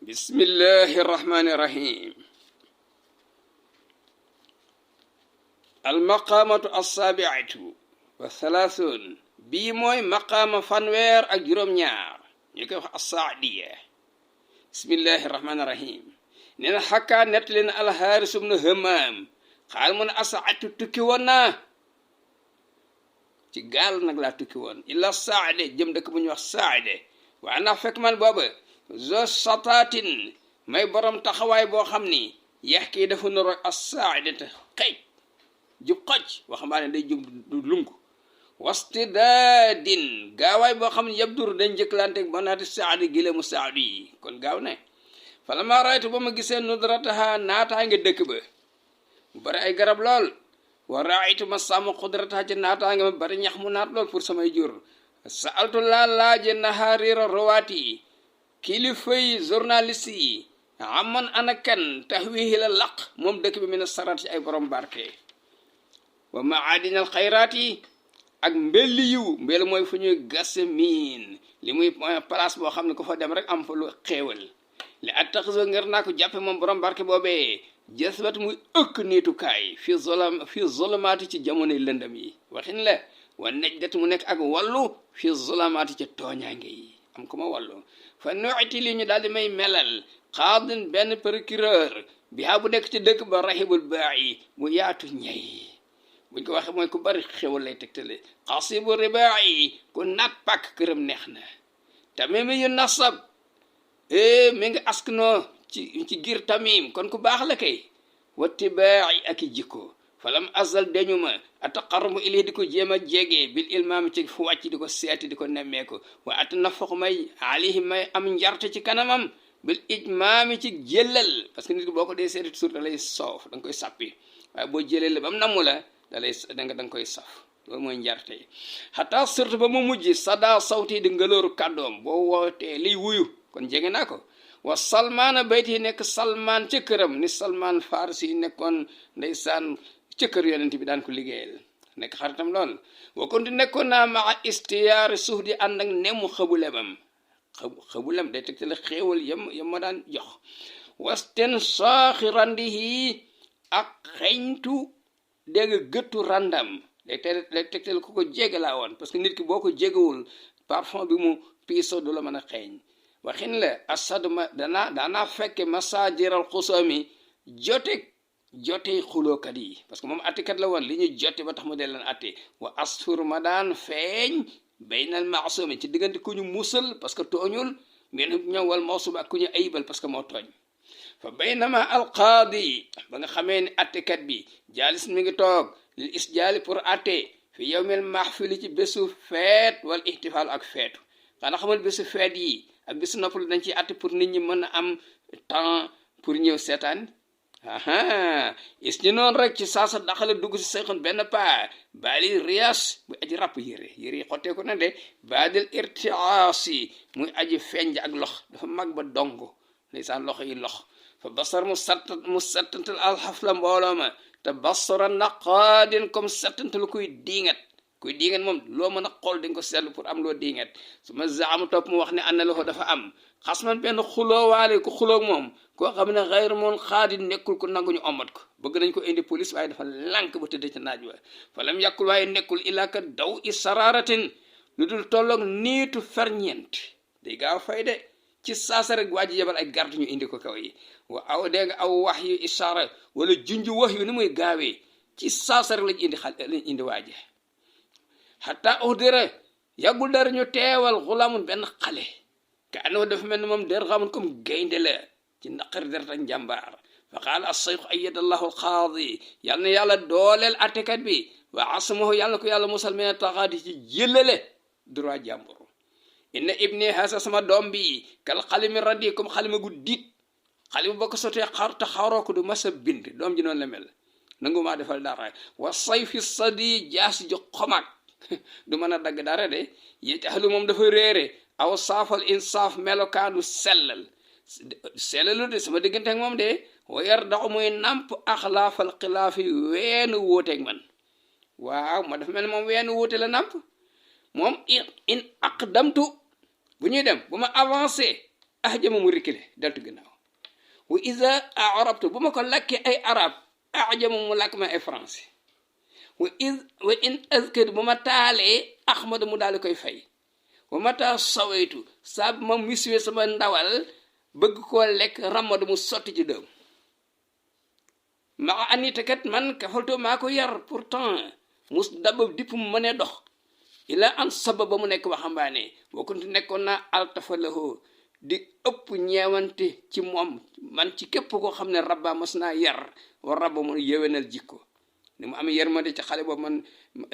بسم الله الرحمن الرحيم. المقامة السابعة والثلاثون بي موي مقام فانوير ak juróom ñaar ñu koy wax as-Saadiya. bismillahi rahmani rahim. nee na xakkaa nett leen alxaaris ibnu Hammaam xaal mu ne asaatu tukki woon naa ci gaal nag laa tukki woon illa Saade jëm dëkk bu ñuy wax Saade waaye ndax fekk man booba zo sataatin may borom taxawaay boo xam ni yax kii dafa noro as-Saade te xëy jub xoj waxambaane day jub du lungu wastidaadin gaawaay boo xam ne yabdur dañ njëkkalanteeg banaati Saadi gile mu Saadi yi kon gaaw ne fala ma raytu ba ma gisee nudrataha naataa nga dëkk ba mu bari ay garab lool wa raaytu ma sàmm xudrataha ci naataa nga ma bari ñax mu naat lool pour samay jur saaltu laa laaje nahaarira rawaati kilifay journaliste yi aman anakan taxwihi la laq moom dëkk bi mi ne sarat ci ay borom barke wa maadinal xayraat yi ak mbelli yiw mbel mooy fu ñuy gase miin li muy place boo xam ne ko fa dem rek am fa lu xéewal li attaxiso ngir naa ko jàppe moom borom barke boobee jësbat muy ëkk niitukaay fi zolomaati ci jamonoy lëndëm yi waxin la wa nejdat mu nekk ak wàllu fi zolomaati ci tooñaange yi am ko ma wàllu fa nuiti li ñu daal di may melal xaadin benn procureur bi haa bu nekk ci dëkk ba rahibul baayi mu yaatu ñay buñ ko waxee mooy ku bari xewal lay tegtale xasibu ribaa yi ku naat pàkk këram neex na tamim yu nasab mi ngi askanoo ci giir tamim kon ku baax la kay wattibaa yi ak i jikko falam azal dañu ma ataqarrabu ilay di ko jéem a jege bil ilmaam ci fu wàcc di ko seeti di ko nemmeeku wa atanafax may alayhi may am njarte ci kanamam bil ijmaami ci jëlal parce que nit ki boo ko dee seeti toujours da lay soof da nga koy sàppi waaye boo jëlee la ba mu namu la da nga koy saf loolu mooy njarte yi xataa surtout ba mu mujj sada sawti di ngëlooru kàddoom boo wootee liy wuyu kon jege naa ko wa salmaana bayt yi nekk salmaan ca këram ni salmaan farsi yi nekkoon ndeysaan ca kër yonent bi daan ko liggéeyal nekk xaritam lool wa konti nekkoon naa maa istiyaari suuf di ànd ak nemu xëbulemam xëbulem day teg te la xéewal yam ma daan jox wasten saaxi randihi ak xeñtu dégg nga gëttu randam day tegtal ku ko jege laa woon parce que nit ki boo ko jegewul parfum bi mu piiso du la mën a xeeñ waxin la asadma daanaa fekke masajiral xusami jotey xulookat yi parce que moom attikat la woon li ñu jote ba tax mu dee leen atte wa asfur ma daan feeñ baynal maasumi ci diggante ku ñu musal parce que tooñul men ñëw wal mawsum ak ku ñu ayibal parce que moo tooñ fa baynama alqaadi ba nga xamee ne attekat bi jaalis mi ngi toog lil isjaali pour atte fi yawmil mahfili ci bésu feet wal ihtifal ak feetu xanaa xamal bésu feet yi ak bésu noppal dañ ciy atte pour nit ñi mën a am temps pour ñëw seetaan is ñu noonu rek ci saasa daxale dugg si sayxoon benn paa baali rias muy aji ràpp yére yi xotteeku na de baadil irtiaasi muy aji fenj ak lox dafa mag ba dong ndeysaan loxo yi lox fa basar mu settantal alxafla mbooloo ma te basara naqaadin comme settantal kuy diingat moom loo mën a xool di nga ko seetlu pour am loo diingat su ma zaam topp mu wax ne ànd loxo dafa am xas man benn xuloowaale ku xuloog moom koo xam ne xayr moon xaadi nekkul ko nanguñu omat ko bëgg nañ ko indi police waaye dafa lànk ba tëdd ca naaj wa fa lam yàkkul waaye nekkul ilaaka daw i sararatin lu dul tolloog niitu ferñeent day gaaw fay de ci saasa rek waa ji yebal ay garde ñu indi ko kaw yi wa aw dégg nga aw wax yu isaara wala junj wax yu ni muy gaawee ci saasa rek lañ indi waaje xataa udira yàggul dara ñu teewal xulaamun benn xale ka anoo dafa mel ni moom der xamun comme gaynde la ci naqari der tak njàmbaar fa qaala as-sayxu ayyadallahu alqaadi yàlla na yàlla dooleel attekat bi wa asamahu yàlla na ko yàlla musal mene taxaati ci jëlale droit jàmbur inna ibni hasa sama doom bi kal xalimi radi comme xalima gu diit xalima boo ko sotee xar te xaroo ko du masa bind doom ji noonu la mel nangu maa defal dara wa sayfi sadi jaasi jo xomaag du mën a dagg dara de yetaxlu moom dafa réere aw saafal insaaf melokaanu sellalu de sama diggante ak moom de wayar daxu muy namp axlaafal xilaafi weenu wóoteeg man waaw ma dafa mel ni moom weenu wóote la namp moom in aqdamtu bu ñuy dem bu ma avancé ahjama mu rikile deltu ginnaaw wa iza arabtu bu ma ko lakkee ay arab ahjama mu lakk ma ay français wa in azkar bu ma taalee ahmad mu daal di koy fay wa mata sawaytu saab ma miswee sama ndawal bëgg koo lekk ramadu mu sotti ci dëm maa anita kat man kafaltoo maa ko yar pourtant mus daba dipp mu mënee dox ila an saba ba mu nekk waxambaane bokkunti nekkoon naa altafalahoo di ëpp ñeewante ci moom man ci képp koo xam ne rabba mas naa yar war rabba mu yéwénal jikko ni mu am yermande ci xale boobu man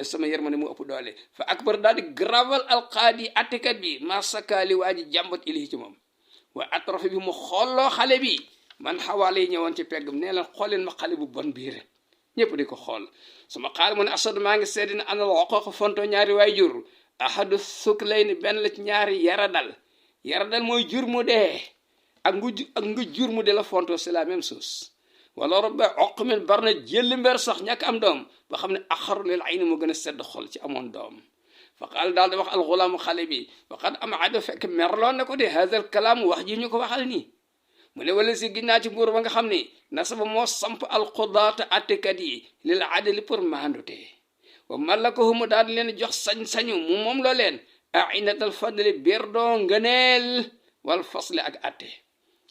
sama yermande mu ëpp doole fa akbar daal di graval alqaadi attekat bi ma sakaali waa ji jàmbat ilii ci moom wa atrofe bi mu xooloo xale bi man xawaale yi ñëwoon ci peggam nee leen xooleen ma xale bu bon bii rek ñëpp di ko xool suma xaal mu ne asad maa ngi seedi ne anal xoqooq fonto ñaari waay jur ahadu suk lay ni benn la ci ñaari yaradal mooy jur mu dee ak nga jur mu dee la fonto c'est la même chose wala robba oq min bar na jëlli mber sax ñàkk am doom ba xam ne axaru lil ayni mu gën a sedd xol ci amoon doom fa qaal daal di wax alxulaamu xale bi waqad am ado fekk merloon na ko de hadal kalaam wax ji ñu ko waxal nii mu ne wala si ginnaa ci buur ba nga xam ne nasaba moo samp alqudaata attekat yi lil adali pour maandute wa malakahu mu daal di leen jox sañ-sañu mu moom loo leen ainatal fadli biir doo ngëneel wal fasli ak atte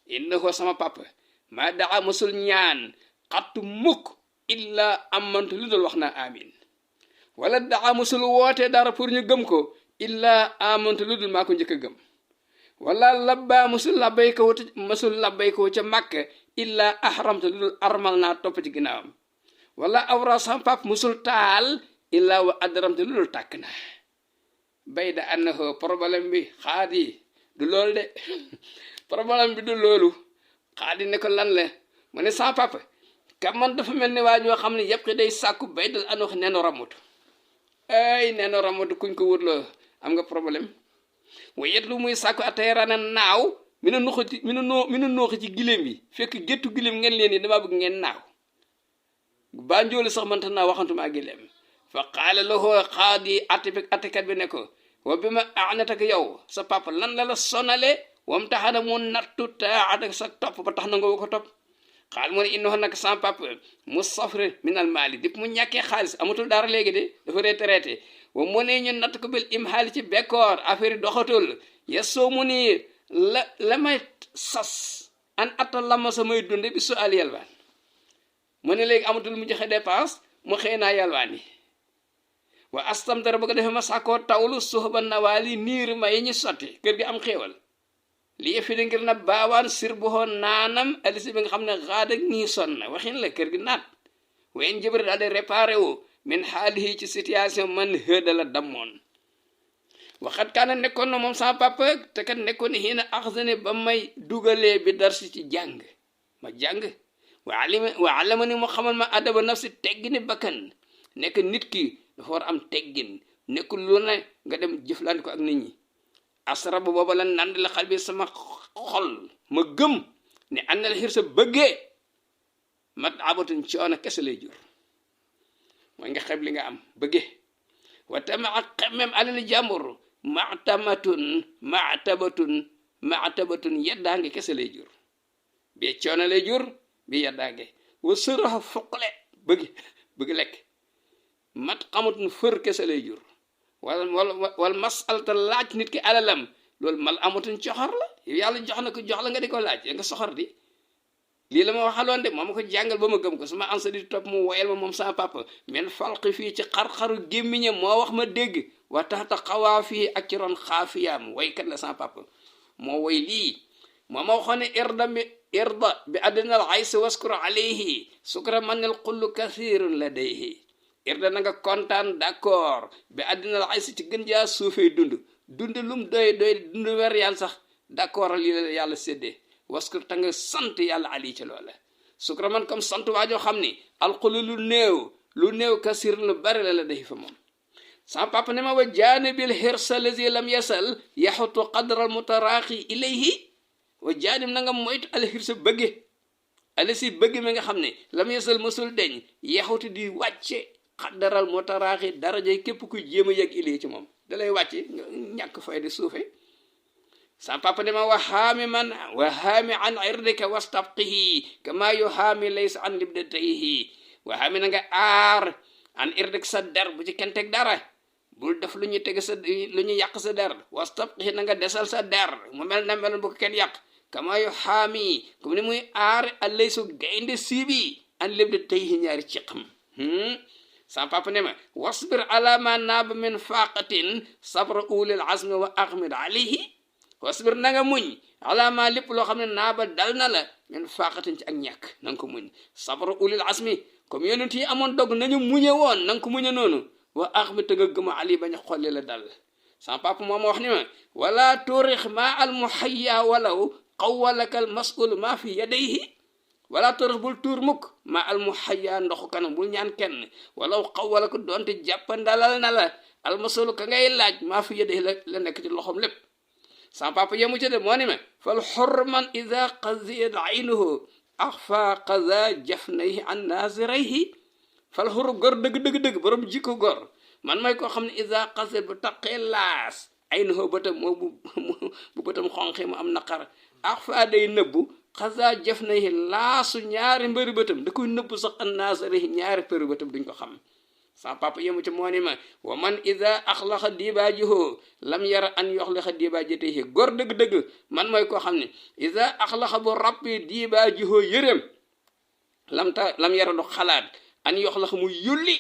innahu sama papa maa daa musul ñaan xattu mukk illa amantu lu dul wax naa amin wala daa musul woote dara pour ñu gëm ko illa amantu lu dul maa ko njëkk a gëm wala labba musul labbayko ca màkk illa ahramtu lu dul armal naa topp ci ginnaawam wala awra sama pap musul taal illa wa adramtu lu dul tàkk na bay da annahu problème bi xaadi du loolu de problème bi du loolu xaadi ne ko lan la mu ne sama papa ka man dafa mel ni waa ñoo xam ne yëpp day sàkku bay dal anox neenu ramatu ay neenu ramatu kuñ ko wërloo am nga problème wayet lu muy sàkku atayarana naaw mi na nooxi ci giléem yi fekk géttu giléem ngeen leen yi dama bëgg ngeen naaw ba njooli sax mënta naa waxantuma giléem fa qaala lahu xaadi attekat bi ne ko wa bi ma anataka yow sa papa lan la sonale wam taxana mu nattu taataka sa topp ba tax na nga ko topp xaal mu ne innahu nag sa papa mu safre minal maali dip mu ñàkkee xaalis amatul dara léegi de dafa retraité wa mu ne ñu natt ko bil imhaali ci bekkoor affaire doxatul yesoo mu ni la may sas an atta lama samay dunde bi su al yalwaan mu ne léegi amatul mu joxe dépense mu xëy naa yalwaan yi wa astam dara ba ko defee ma sàkkoo tawlu suxba nawaali niir ma yi ñu sotti kër gi am xéewal lii fi de ngir na baawaan sir bu xoon naanam alisi bi nga xam ne xaada nii son na waxin la kër gi naat wayen jëbëri daal di réparé wu min xaalihi ci situation man hëda la dammoon waxat kaana nekkoon na moom sama papa te kat nekkoon xii na axsane ba may dugalee bi darsi ci jàng ma jàng wa alama ni mu xamal ma adaba nafsi teggi ni bakkan nekk nit ki dafa war am teggin nekkul lu ne nga dem jëflante ko ak nit ñi asra bu booba la nand la xal bi sama xol ma gëm ne àndal xir sa bëggee mat abatuñ coono kese lay jur mooy nga xeb li nga am bëggee wa tama ak xemmem alali jàmbur maatabatun yeddaange kese lay jur bi coono lay jur bi yeddaange wa sëraxa fuqle bëgg lekk mat xamatun fër kese lay jur wal masalta laaj nit ki alalam loolu mal amatuñ coxor la yàlla jox na ko jox la nga di ko laaj ya nga soxor di lii la ma waxaloon de moo ma ko jàngal ba ma gëm ko sama ansa di topp mu woyal ma moom sama papa men falqi fii ci xar-xaru gémmiñam moo wax ma dégg wa taxta xawaa fii ak ci ron xaafiyaam woykat la sama papa moo woy lii moo ma waxoon ne irda bi adnal aysi waskur alayhi sukra manil kullu kathirun ladayhi irda na nga kontaan d'accord bi àddina ay si ci gën jaa suufee dund lum doy dund weer yàlla sax d'accord lii la yàlla séddee waskur ta nga sant yàlla ali ci loola sukra man comme sant waajoo xam ni alxulu lu néew kasir lu bari la day fa moom sama papa ne ma wa jaanibil hirsa lazi lam yasal yaxutu qadral mutaraqi ilayhi wa jaanib na nga moytu al hirsa bëgge ali si bëgge mi nga xam ne lam yasal mësul deñ yaxutu di wàcce xaddaral moo taraaxi darajay képp kuy jéem a yegg ilée ci moom dalay wàcce nga ñàkk fay di suufe sa papa ne ma wa haami an irdika wastabqihi kama yuhaami laysa an libdatayhi wa haami na nga aar an irdik sa der bu ci kenn teg dara bul def lu ñu teg sa lu ñu yàq sa der wastabqihi na nga desal sa der mu mel na mel bu ko kenn yàq kama yuhaami comme ni muy aar allaysu gaynde siibi an libdatayhi ñaari ciqam sa papa ne ma wasbir ala ma naaba min faqatin sabra ulil azmi wa aghmid alayhi wasbir na nga muñ ala ma lépp loo xam ne naaba dal na la min faqatin ci ak ñàkk na nga ko muñ sabra ulil azmi comme yonent yi amoon dog nañu muñe woon na nga ko muñe noonu wa aghmid te nga gëma ali bañ a xolli la dal sa papa moom wax ni ma wala turix ma al muhayya walaw qawwalaka al mas'ul ma fi yadayhi wala torix bul tuur mukk ma al muhayya ndoxu kanam bul ñaan kenn walaw xawwala ko doonte jàppandalal na la almasulu ka ngay laaj maa fi yëde la nekk ci loxom lépp sama papa yemu ci de moo ni ma fal xurman ida qaziyat aynuhu axfa qaza jafnayhi an nazirayhi fal xur gor dëgg borom jikko gor man may koo xam ne ida qaziyat bu taqee laas aynuhu bëtam moo bu bëtam xonqi mu am naqar axfa day nëbbu xasa jëf na laasu ñaari mbëri bëtam da koy nëbb sax annaasari ñaari përi bëtam duñ ko xam sa papa yemu ci moo ni ma wa man ida axlaxa diibaajiho lam yara an yoxlaxa diibaajatihi gor dëgg man mooy koo xam ne ida axlaxa bu rappi diibaajiho yërëm lam yara du xalaat an yoxlaxa mu yulli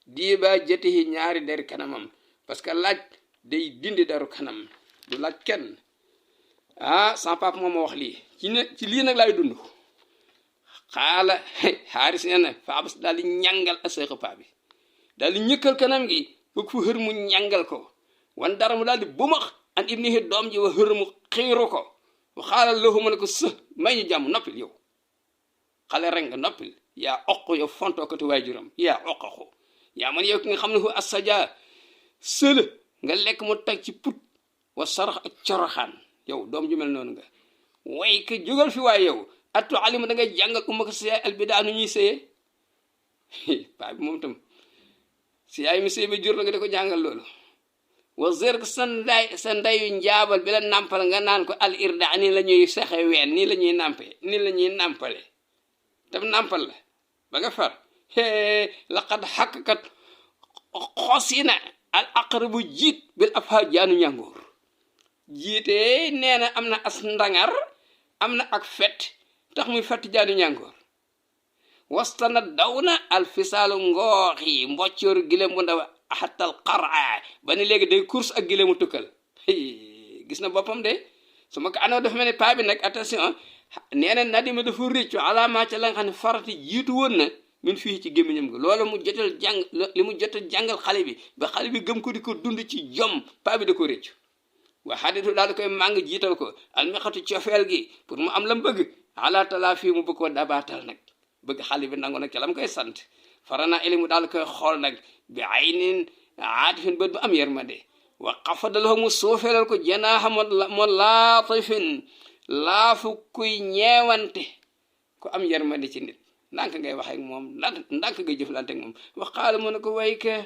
diibaajatihi ñaari deri kanamam parce que laaj day dindi deru kanam du laaj kenn sa papa moom ma wax lii ci lii nag laay dund xaala xaaris nee na faabas daal di ñàngal aseexa paa bi daal di ñëkkal kanam gi bëgg fu xër mu ñàngal ko wan dara mu daal di bumax an ibnihi doom ji wa xër mu xiiru ko wa xaalal lahu mu ne ko may ñu jàmm noppil yow xale rek nga noppil yaa oq yow fontookati waajuram yaa oqaxu yaa man yow ki nga xam ne fu assaja sëla nga lekk mu tag ci put wa sarax ak coroxaan yow doom ju mel noonu nga way ka jógal fi waaye yow attu alima da ngay jàngal umma ko si yaay albidaa nu ñuy sëyee paa bi moom tam si yaay mi sëy ba jur la nga da ko jàngal loolu wa zerk sa ndayu njaabal bi la nàmpal nga naan ko al irda nii la ñuy saxe ween nii la ñuy nàmpe nii la ñuy nàmpale tam nàmpal la ba nga far laqad xàkkkat xosina al aqrabu jiit bil afha jaanu ñàngoor jiite nee na am na as ndangar am na ak fet tax muy fett jaanu ñàngoor wastana daw na alfisaalu ngoox yi mboccooru gilem bu ndaw xatal xara ba ni léegi day course ak gilemu tukkal gis na boppam de su ma ko anoo dafa mel ne paa bi nag attention nee na nadima dafa réccu alaamaa ca la nga xam ne farati jiitu woon na min fii ci gémmiñam ga loolu mu jotal jàng li mu jotal jàngal xale bi ba xale bi gëm ko di ko dund ci jom paa bi da ko réccu wa xaditu daal di koy màng jiital ko almexatu cofeel gi pour mu am lam bëgg ala talaa fii mu bëgg ko dabaatal nag bëgg xale bi nangu nag ca lam koy sant farana ilimu daal koy xool nag bi aynin aatifin bët bu am yërmande wa xafadalahu mu suufeelal ko janaaxa mo laatifin laafu kuy ñeewante ku am yërmande ci nit ndànk ngay wax ak moom ndànk ngay jëflante ak moom wa qaala mu ne ko way ka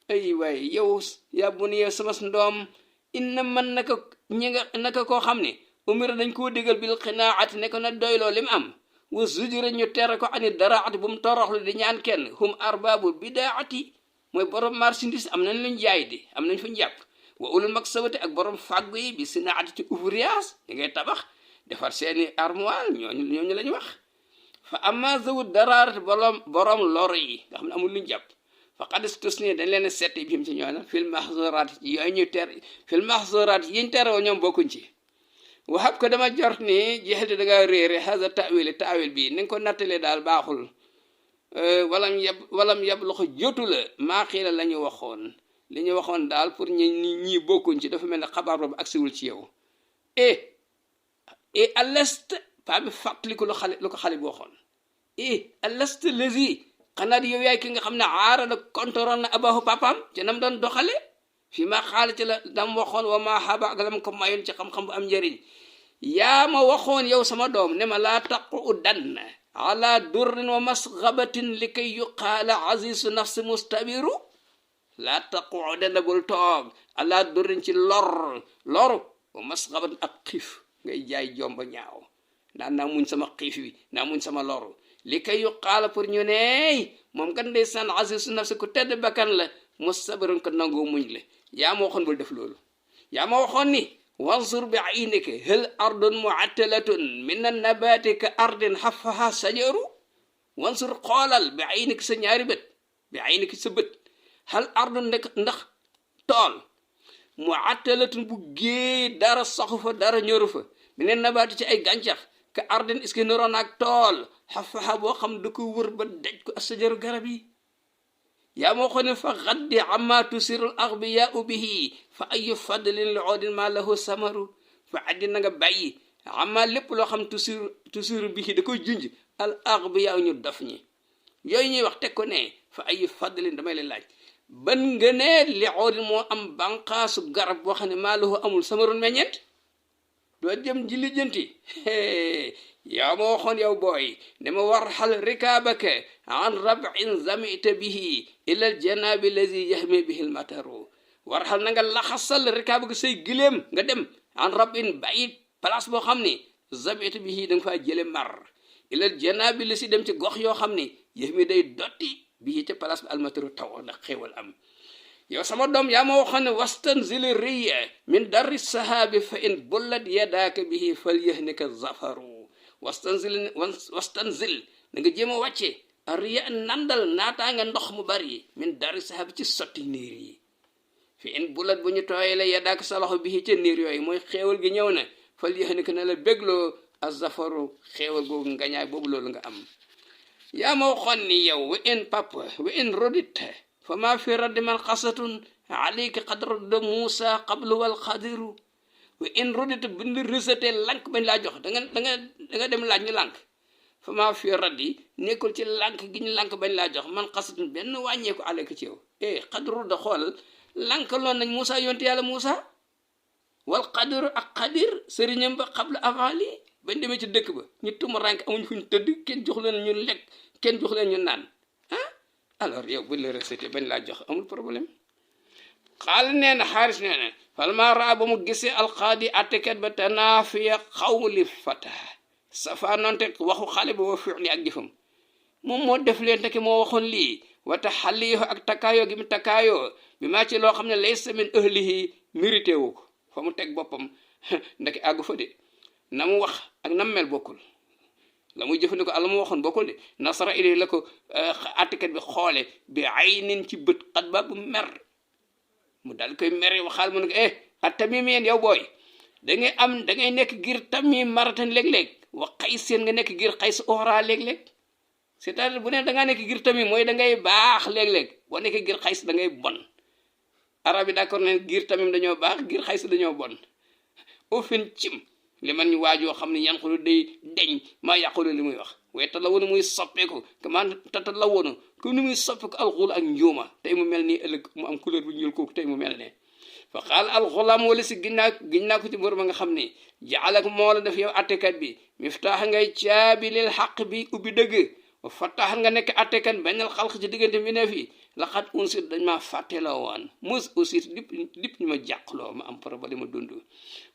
ay waay yow yaa bu ni yow sama ndoom inna man naka koo xam ne umira dañ koo digal bil xinaati ne ko na doyloo lim am wa zujura ñu tere ko ani daraati bu mu toroxlu di ñaan kenn hum arbaabu bidaati mooy borom marchandise am nañ luñ jaay di am nañ fuñ jàpp wa ulul maksabati ak borom fàggu yi bi sinaati ci ouvrage di ngay tabax defar seeni armoire ñooñu lañ wax fa amma zawu daraarati borom lor yi nga xam ne amul luñ jàpp fa xadistus nii dañ leen setti bim ci ñoo na fil mahzuraat yi yooyu ñuy tere fil mahzuraat yiñ tere woo ñoom bokkuñ ci waxab ko dama jort ni jeexlte da nga réere haza taawil bi ni nga ko nattalee daal baaxul walam yab loxo jotu la maa xiila la ñu waxoon li ñu waxoon daal pour ñii bokkuñ ci dafa mel ne xabaar boobu agsiwul ci yow et à l'est pa bi fàttaliku lu ko xale bi waxoon et à l'est lesi xanaa di yow yaay ki nga xam ne aarada kontoron na abahu papaam ci nam doon doxale fi ma xaala ci la dam waxoon wa ma xaba ak lam ko mayoon ci xam-xam bu am njëriñ yaa ma waxoon yow sama doom ne ma laa taqu dann ala durrin wa masgabatin li kay yuqaala azizu nafsi mustabiru laa taqu dann bul toog ala durrin ci loru wa masxaban ak xiif ngay jaay jomba ñaaw naan naa muñ sama xiif bi naa muñ sama loru li kay yu xaala pour ñu ne moom kat ndeysaan azizu nafsi ku tedd bakkan la mustabarun ko nangoo muñ la yaa ma waxoon bul def loolu yaa ma waxoon ni wansur bi aynika hal ardun muattalatun min annabati ka ardin xafaha sajaru wansur xoolal bi aynika sa ñaari bët bi aynika sa bët hal ardun ndax tool muattalatun bu géey dara saxu fa dara ñoru fa min annabati ci ay gàncax ka ardin est-ce que niroon ak tool xafaha boo xam da ko wër ba daj ko asajaru garab yi yaa moo xone fa xaddi amma tusirul axbiyaau bihi fa ayu fadlin li oodin ma lahu samaru fa addi na nga bàyyi amma lépp loo xam tusiru bihi da koy junj al axbiyaau ñu daf ñi yooyu ñuy wax teg ko ne fa ayu fadlin damay la laaj ban nga ne li oodin moo am banqaasu garab boo xam ne ma lahu amul samarun meññeent doo jëm ji lijjanti yaa ma waxoon yow booy ne ma warxal rikaabaka an rabin zamita bihi ila al janabi lazi yahmi bihi al mataru warxal na nga laxasal rikaabaka say giléem nga dem an rabin bàyyi place boo xam ni zamita bihi da nga faa jële mar ila al janabi la si dem ci gox yoo xam ni yahmi day dotti bihi ca place bi al mataru taw ndax xéewal am yow sama doom yaa ma waxoon ne wastanzil riya min darri sahaabi fa in bullat yadaaka bihi fal yahnika zafaru wastanzil na nga jéem a wàcce riya nandal naataa nga ndox mu bari min darri sahaabi ci sotti niir yi fi in bullat bu ñu tooyele yadaaka sa loxo bihi ca niir yooyu mooy xéewal gi ñëw na fal yahnika na la bégloo azafaru xéewal googu ngañaay boobu loolu nga am yaa ma waxoon ni yow wa in papa wa in rodit fa maa fi raddi man xasatun alayka qad radda Muusa qablu wal xadiru wa in rodit bind risate lànk bañ laa jox da nga dem laaj ñu lànk fa maa fi raddi nekkul ci lànk gi ñu lànk bañ laa jox man xasatun benn wàññeeku alayka ci yow qad radda xool lànk loon nañ Muusa yonte yàlla Muusa wal xadiru ak xadir sëriñam ba qabla avant lii bañ demee ci dëkk ba ñu tuma rank amuñ fuñ tëdd kenn jox leen ñu lekk kenn jox leen ñu naan alors yow buñ la recité bañ laa jox amul problème xaal nee na xaaris nee na falma raa ba mu gisee alxaadi attekat ba tanaafiya xawli fata safa noonte waxu xale ba wa fi'li ak jëfam moom moo def leen teke moo waxoon lii wata xaliyo ak takkaayoo gi mu takkaayoo bi maa ci loo xam ne laysa min ahlihi mérité wu ko fa mu teg boppam ndeke àggu fa de na mu wax ak nam mel bokkul la muy jëfandikoo ala mu waxoon bokkul de nasara ilay la ko attikat bi xoole bi ay nin ci bët xat ba bu mer mu daal koy mere waxaal mu ne ko a tamim yeen yow booy da ngay nekk gir tamim maratan léeg-léeg wax xays seen nga nekk gir xays oxra léeg-léeg c'est-à-dire bu ne da ngaa nekk gir tamim mooy da ngay baax léeg-léeg boo nekkee gir xays da ngay bon arab yi d'accord ne gir tamim dañoo baax gir xays dañoo bon ofin cim li man ñu waajoo xam ne yan xulu day deñ maa yàqulu li muy wax waaye ta la woonu muy soppeeku kaman tata la woonu comme ni muy soppeeku alxul ak njuuma tey mu mel nii ëllëg mu am couleur bu ñuul kooku tey mu mel ne fa xaal alxulaam wala si ginnaa ko ci bor ba nga xam ne jaalak moo la def yow attekat bi miftaax ngay caabi lil xaq bi ubbi dëgg wa fattaax nga nekk attekat bañal xalq ci diggante mbindeef yi laxat unsit dañ maa fàtteloo woon mus aussi dip ñu ma jàqloo ma am problème ma dund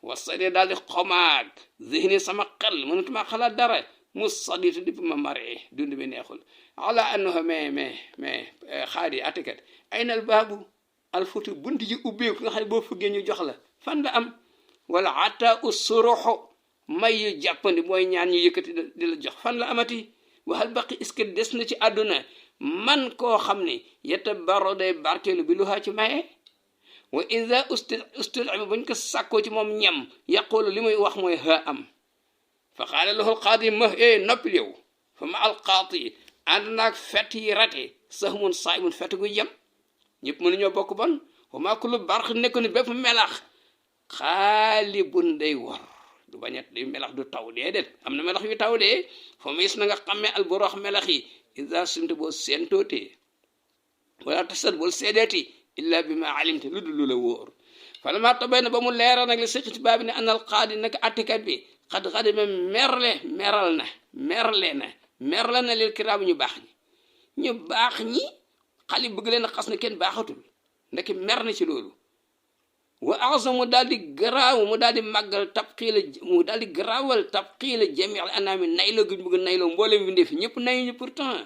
wasade daal di xomaag zihni sama xel mënatuma xalaat dara mus saditu dip ma maree dund bi neexul ala annahu mais xaadi attekat ay nal baabu alfutu bunti ji ubbeeku nga xam ne boo fëggee ñu jox la fan la am wala ata u suruxo may yu jàppandi mooy ñaan ñu yëkkati di la jox fan la amati waxal baqi est-ce que des na ci àdduna man koo xam ne yetta baro day barkeelu bi lu haa ci maye wa ida ustil buñ ko sàkkoo ci moom ñam yaqulu li muy wax mooy ha am fa qaala lahu alqaadi ma noppil yow fa ma alqaati ànd naag fett yi rate sahmun saayimun fett gu jam ñëpp mënuñoo bokk bon wa maa kullu barq nekku ni bépp melax xaalibun day war du bañet di melax du taw déedéet am na melax yu taw dee fa mis na nga xammee alborox melax yi isa sumte boo seentootee wala tasat bool seedeeti illa bi ma alimte lu dul lu la wóor falamaa tabay na ba mu leeral nag li siqiti baabi ne anal qaadi nag attikat bi xad xadima merle na lil kiraam ñu baax ñi xali bëgg leen a xas ne kenn baaxatul ndeke mer na ci loolu wa azam mu daal di garaaw mu daal di màggal tabxiila mu daal di garaawal tabxiila jamiil anaami nay la guñ bëgg nay la mboolem bi ndef ñëpp nayuñu pourtant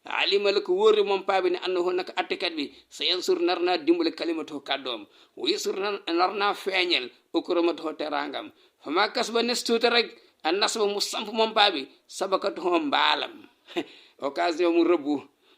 alima la ko wóor moom paa bi ne annahu naka attekat bi sa yansur nar naa dimbale kalimatoo kàddoom wa yasur nar naa feeñal ukuramatoo terangam fa maa kas ba nes tuuti rek a nas ba mu samp moom paa bi sabakatoo mbaalam occasion mu rëbbu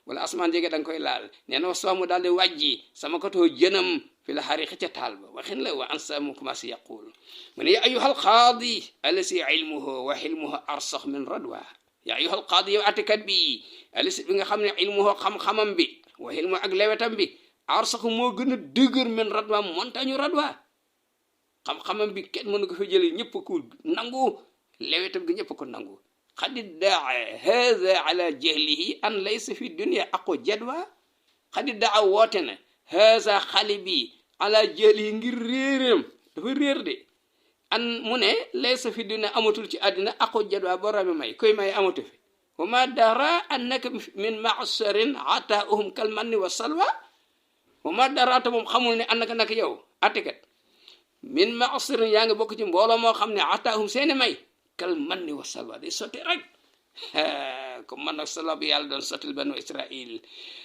wala asmaan jege da nga koy laal nee na soo mu daal di wàjji sama katoo jënam fi la xariqi ca taal ba waxin la wa ansa mu commencé yaqul mu ne ya ayuha alqaadi alasi ilmuhu wa xilmuhu arsax min radwa ya ayuha alqaadi yow attekat bi alasi bi nga xam ne ilmuhu xam-xamam bi wa xilmu ak lewetam bi arsaxu moo gën a dëgër min radwa montagne radwa xam-xamam bi kenn mënu ko fa jële ñëpp ko nangu lewetam gi ñëpp ko nangu xadi daa hada ala jahlihi an laysa fi dunia aqu jadwa xadi daa woote na hada xale bi ala jahlihi ngir réeram dafa réer de an mu ne laysa fi dunia amatul ci àddina aqu jadwa boroomi may koy may amatu fi wa ma dara annaka min maasarin ataahum kal manni wa salwa wa ma dara te moom xamul ne annaka naka yow attekat min maasarin yaa ngi bokk ci mbooloo moo xam ne ataahum seeni may kal manni wa salwa day sotti rek comme man nag salwa bi yàlla doon sottil banu israil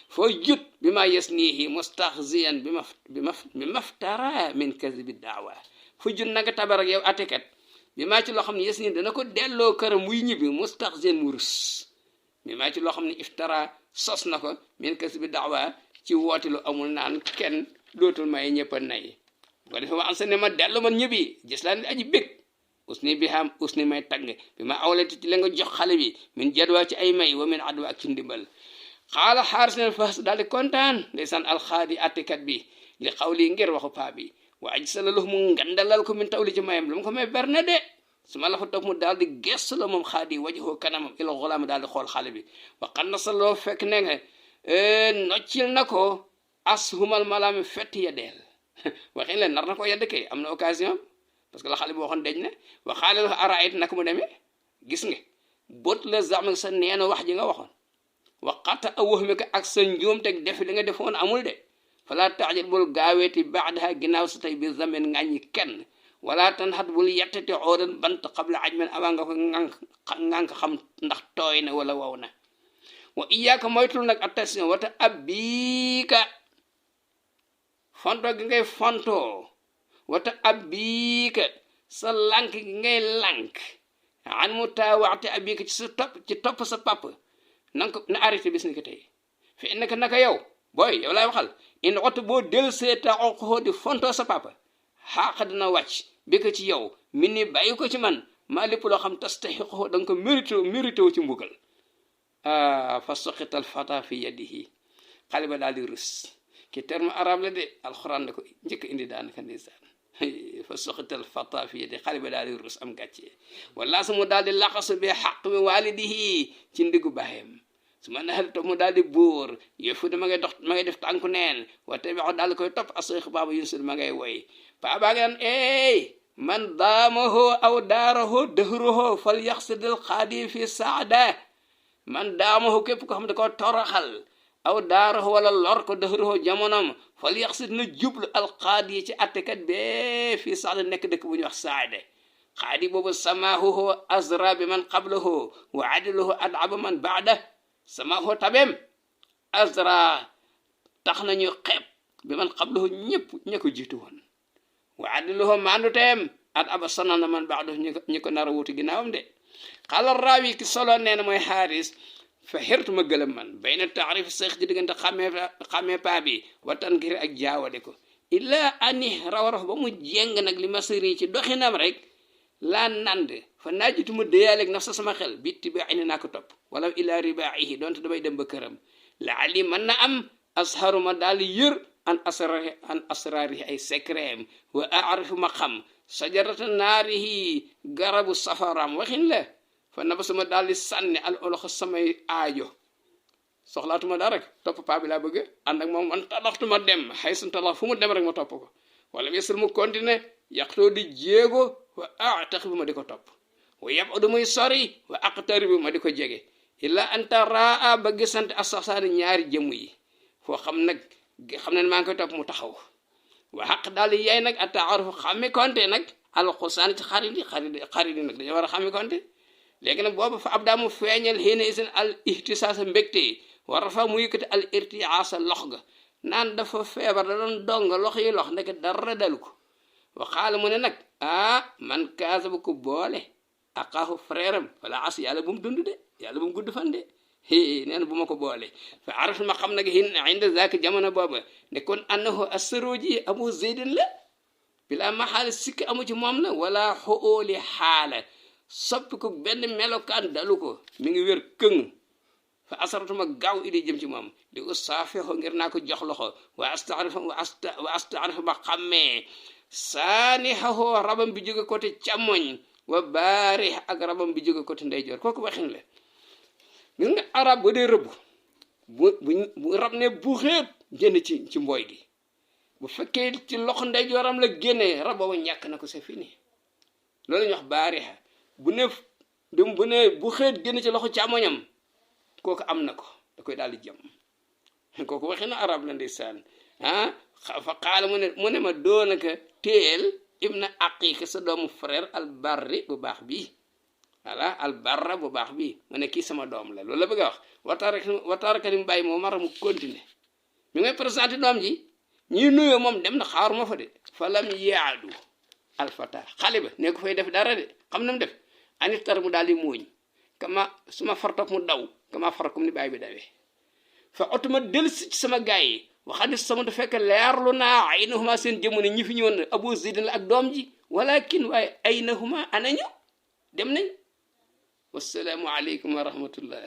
foo jut bi ma yasnihi mustaxziyan bi maftara min kazibi daawa fu jut nanga tabar ak yow attekat bi maa ci loo xam ne yasni dana ko delloo këram muy ñibbi mustaxziyan mu rus bi maa ci loo xam ne iftara sos na ko min kazibi daawa ci woote lu amul naan kenn dootul may ñëpp a nay bu ko defee ma am sa ne ma dellu man ñibbi gis laa ne aji bég usni bi ham usni may tagg bi ma awlati ci la nga jox xale bi min jadwa ci ay may wa min adwa ak ci ndimbal xaala xaaris ne fas daal di kontaan ndeysaan alxaadi attekat bi li xawli ngir waxu paa bi wa aj salalu mu ngandalal ko min tawli ci mayam lu mu ko may berne de su ma la fa toog mu daal di gestu la moom xaadi wajhoo kanamam ila xulaam daal di xool xale bi wa xanna saloo fekk ne nga noccil na ko as humal malaami fett ya deel waxin leen nar na ko yedd kay am na occasion parce que la xale bi waxoon deñ ne wa xaale la araayit naka mu demee gis nga bot la zam sa neena wax ji nga waxoon waxata a wax mi ko ak sa njuum teg def li nga defoon amul de fala taajal bul gaaweeti baadaha ginnaaw sa tey bi zamen ngàññi kenn wala tan xat bul yettati oodan bant xabla ajmen avant nga ko ngànk xam ndax tooy na wala wow na wa iyaaka moytul nag attention wata abbiika fonto gi ngay fontoo wata abbiika sa lànk gi ngay lànk an mu taa waxte abbiika ci sa topp sa papp nanga ko na arrêté bis ni ko tey fi innaka naka yow booy yow laay waxal in oto boo del seeta oqoo di fontoo sa papa xaaqa dina wàcc bi ko ci yow min ni bàyyi ko ci man maa lépp loo xam tastaxiqoo da nga ko mérité ci mbugal fa soqital fata fi yadihi xale ba daal di rus ki terme arabe la de alxuraan da ko njëkk indi daanaka ndeysaan fa soqital fata fi yadihi xale ba daal di rus am gàcce wala su mu daal di laqasu bi xaq mi walidihi ci ndiggu baayam su ma naxal topp mu daal di buur yëfu de ma ngay def tànku neen wa tabi'u daal di koy topp asayx baaba yunsul ma ngay woy paa baa ngi naan man daamaho aw daaraho dëhruho fal yaxsidil xaadi fi saada man daamaho képp ko xam ne ko toroxal aw daaraho wala lor ko dëhruho jamonom fal yaxsid na jublu alxaadi ci attekat bee fi saada nekk dëkk bu ñuy wax saada xaadi boobu samaahuhu azra bi man qablahu wa adiluhu adaba man baada samaahu tabeem azra tax nañu xeeb bi man qablahu ñëpp ña ko jiitu woon wa adiluhu maandu teem adaba sonal na man baada ñi ko nar a wuti ginnaawam de xalal raawi ki solo nee na mooy xaaris fa xirtu ma gëlëm man bay na taarif seex ci diggante xamee paa bi watan ngir ak jaawale ko illa ani raw ba mu jéng nag li masiri ci doxinam rek laa nand fa naajitu mu déyaaleeg naf sa sama xel bitti ba ini naa ko topp wala ila ribaihi donte damay dem ba këram la ali mën na am asharu ma daal yër an asrarihi ay secret wa aarifu ma xam sajarata naarihi garabu safaram waxin la fa naba suma daal di sànni al oloxo samay aajo soxlaatuma daa rek topp paa bi laa bëgg ànd ak moom man talaxtuma dem xay sun talax fu mu dem rek ma topp ko wala wesal mu continuer yàqtoo di jéego wa atax bi ma di ko topp wa yabadu muy sori wa aqtari bi ma di ko jege illa anta raa ba gisante asaxsaani ñaari jëmm yi foo xam nag xam ne maa ngi koy topp mu taxaw wa xaq daal di yaay nag attaarufu xammi konte nag alxusaan ci xarit yi nag dañoo war a xammi konte léegi nag boobu fa ab daa mu feeñal xéena isin al ihtisaasa mbégte war fa mu yëkkati al irtiaasa lox ga naan dafa feebar da doon dong lox yi lox nekk dara dalu ko waxaala mu ne nag man kaasa ba ko boole aqaahu frère am wala as yàlla bu mu dund de yàlla bu mu gudd fan de nee na bu ma ko boole fa araf ma xam nag hin inda zaaka jamono booba ne kon annahu assaroji abu zeydin la bila maxaala sikki amu ci moom la wala xooli xaala soppi ko benn melokaan dalu ko mi ngi wér këng fa asaratuma gaaw idi jëm ci moom di ustaafixo ngir naa ko jox loxo wa astaarifa ma xammee saanixaxoo rabam bi jóge côté càmmoñ wa baarix ak rabam bi jóge côté ndeyjoor kooku waxin la gis nga arab bu dee rëbb bu rab ne bu xeet génn ci mbooy gi bu fekkee ci loxo ndeyjooram la génnee rab boobu ñàkk na ko c'est fini loolu ñu wax baarixa bu ne bu xeet génn ci loxo càmmoñam kooku am na ko da koy daal di jëm kooku waxi na arab la ndeysaan fa xaala mu ne ma doonaka téel ibna aqiqa sa doomu frère albarri bu baax bii voilà albarra bu baax bii mu ne kii sama doom la loolu la bëgg a wax wataarakati mu bàyyi moo mara mu continuer mi ngay présenté doom ji ñuy nuyoo moom dem na xaar ma fa de fa lam yaadu alfata xale ba ne ko fay def dara de xam na mu def aniftar mu daal di muuñ kama suma fartoog mu daw kama farakum ni bàyyi bi dawee fa otuma dellusi ci sama gaay yi waxadi sama du fekk leerlu naa ay nahuma seen jëmm ne ñi fi ñëwoon abu zidin la ak doom ji walakin waaye ay nahuma anañu dem nañ wassalaamu aleykum wa rahmatullah